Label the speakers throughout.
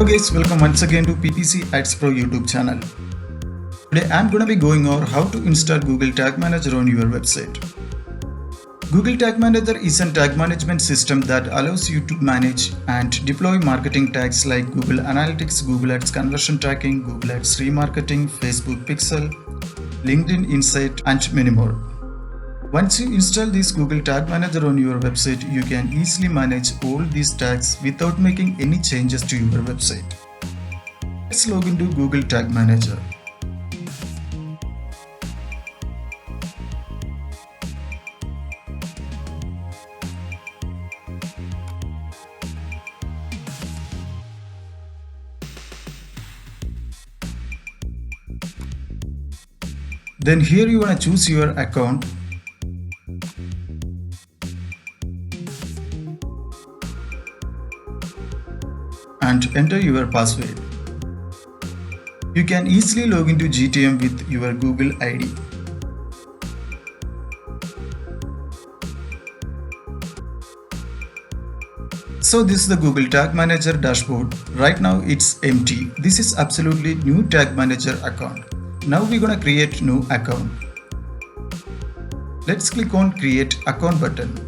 Speaker 1: Hello guys, welcome once again to PPC Ads Pro YouTube channel. Today I'm going to be going over how to install Google Tag Manager on your website. Google Tag Manager is a tag management system that allows you to manage and deploy marketing tags like Google Analytics, Google Ads conversion tracking, Google Ads remarketing, Facebook Pixel, LinkedIn Insight, and many more. Once you install this Google Tag Manager on your website, you can easily manage all these tags without making any changes to your website. Let's log into Google Tag Manager. Then here you want to choose your account. And enter your password. You can easily log into GTM with your Google ID. So this is the Google Tag Manager dashboard. Right now it's empty. This is absolutely new Tag Manager account. Now we're gonna create new account. Let's click on Create Account button.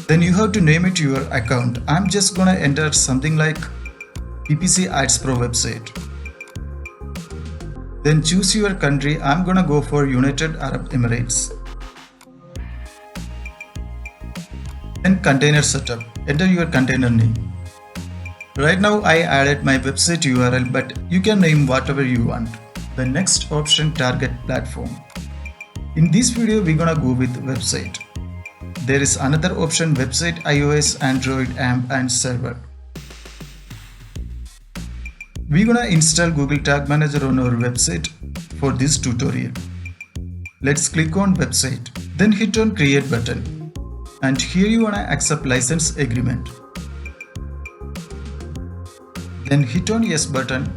Speaker 1: Then you have to name it your account. I'm just gonna enter something like PPC Ads Pro website. Then choose your country. I'm gonna go for United Arab Emirates. Then container setup. Enter your container name. Right now I added my website URL, but you can name whatever you want. The next option, target platform. In this video we're gonna go with website. There is another option, website, iOS, Android, AMP and server. We're gonna install Google Tag Manager on our website for this tutorial. Let's click on website, then hit on create button. And here you wanna accept license agreement. Then hit on yes button.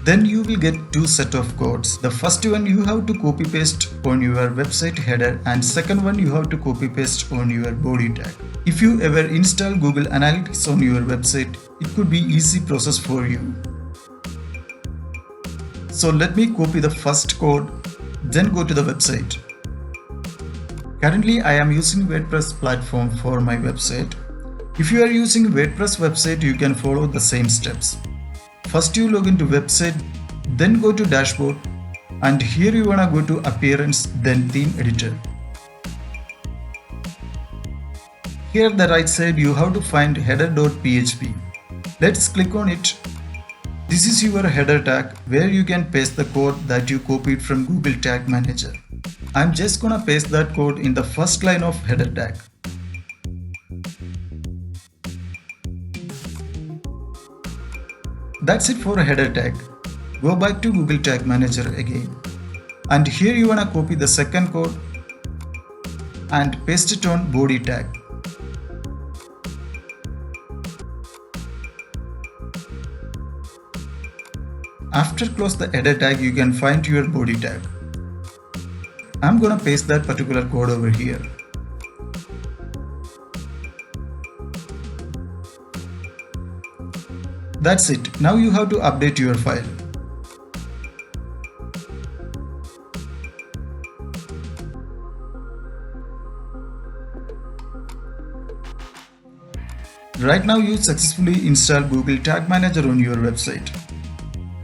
Speaker 1: Then you will get two set of codes. The first one you have to copy paste on your website header, and second one you have to copy paste on your body tag. If you ever install Google Analytics on your website, it could be easy process for you. So let me copy the first code, then go to the website. Currently I am using WordPress platform for my website. If you are using WordPress website, you can follow the same steps. First you log into website, then go to dashboard, and here you wanna go to appearance, then theme editor. Here at the right side you have to find header.php. Let's click on it. This is your header tag where you can paste the code that you copied from Google Tag Manager. I'm just gonna paste that code in the first line of header tag. That's it for a header tag. Go back to Google Tag Manager again. And here you wanna copy the second code and paste it on body tag. After close the header tag, you can find your body tag. I'm gonna paste that particular code over here. That's it. Now you have to update your file. Right now you successfully installed Google Tag Manager on your website.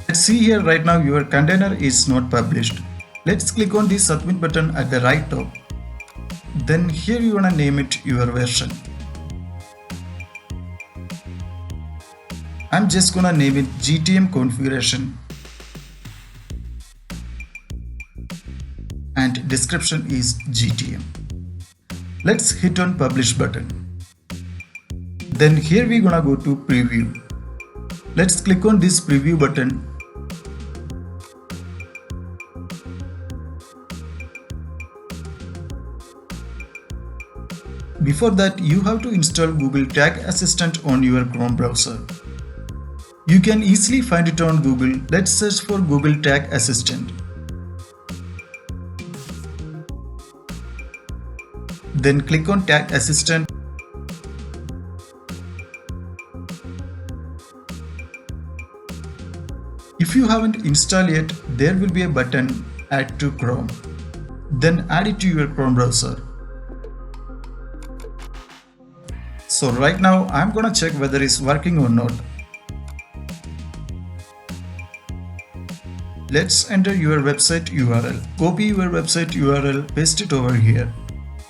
Speaker 1: Let's see here, right now your container is not published. Let's click on the submit button at the right top. Then here you wanna name it your version. I'm just gonna name it GTM configuration, and description is GTM. Let's hit on publish button. Then here we're gonna go to preview. Let's click on this preview button. Before that, you have to install Google Tag Assistant on your Chrome browser. You can easily find it on Google. Let's search for Google Tag Assistant. Then click on Tag Assistant. If you haven't installed yet, there will be a button Add to Chrome. Then add it to your Chrome browser. So right now I'm gonna check whether it's working or not. Let's enter your website URL. Copy your website URL, paste it over here.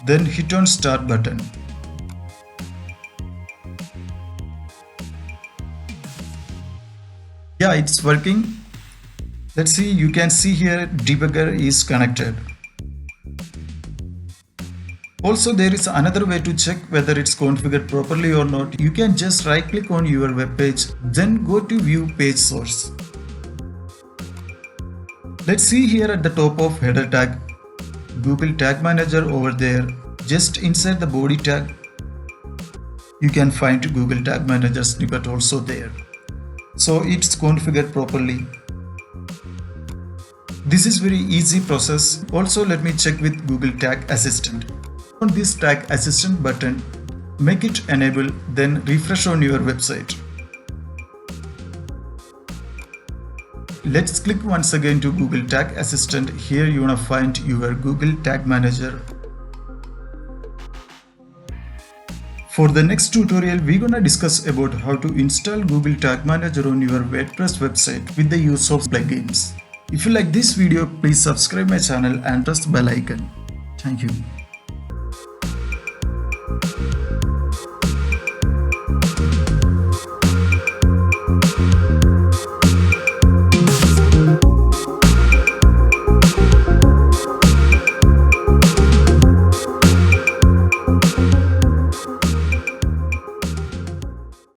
Speaker 1: Then hit on Start button. Yeah, it's working. Let's see, you can see here debugger is connected. Also, there is another way to check whether it's configured properly or not. You can just right click on your web page, then go to view page source. Let's see here at the top of header tag, Google Tag Manager over there. Just inside the body tag, you can find Google Tag Manager snippet also there. So it's configured properly. This is very easy process. Also, let me check with Google Tag Assistant. On this Tag Assistant button, make it enable, then refresh on your website. Let's click once again to Google Tag Assistant. Here you wanna find your Google Tag Manager. For the next tutorial, we're gonna discuss about how to install Google Tag Manager on your WordPress website with the use of plugins. If you like this video, please subscribe my channel and press the bell icon. Thank you.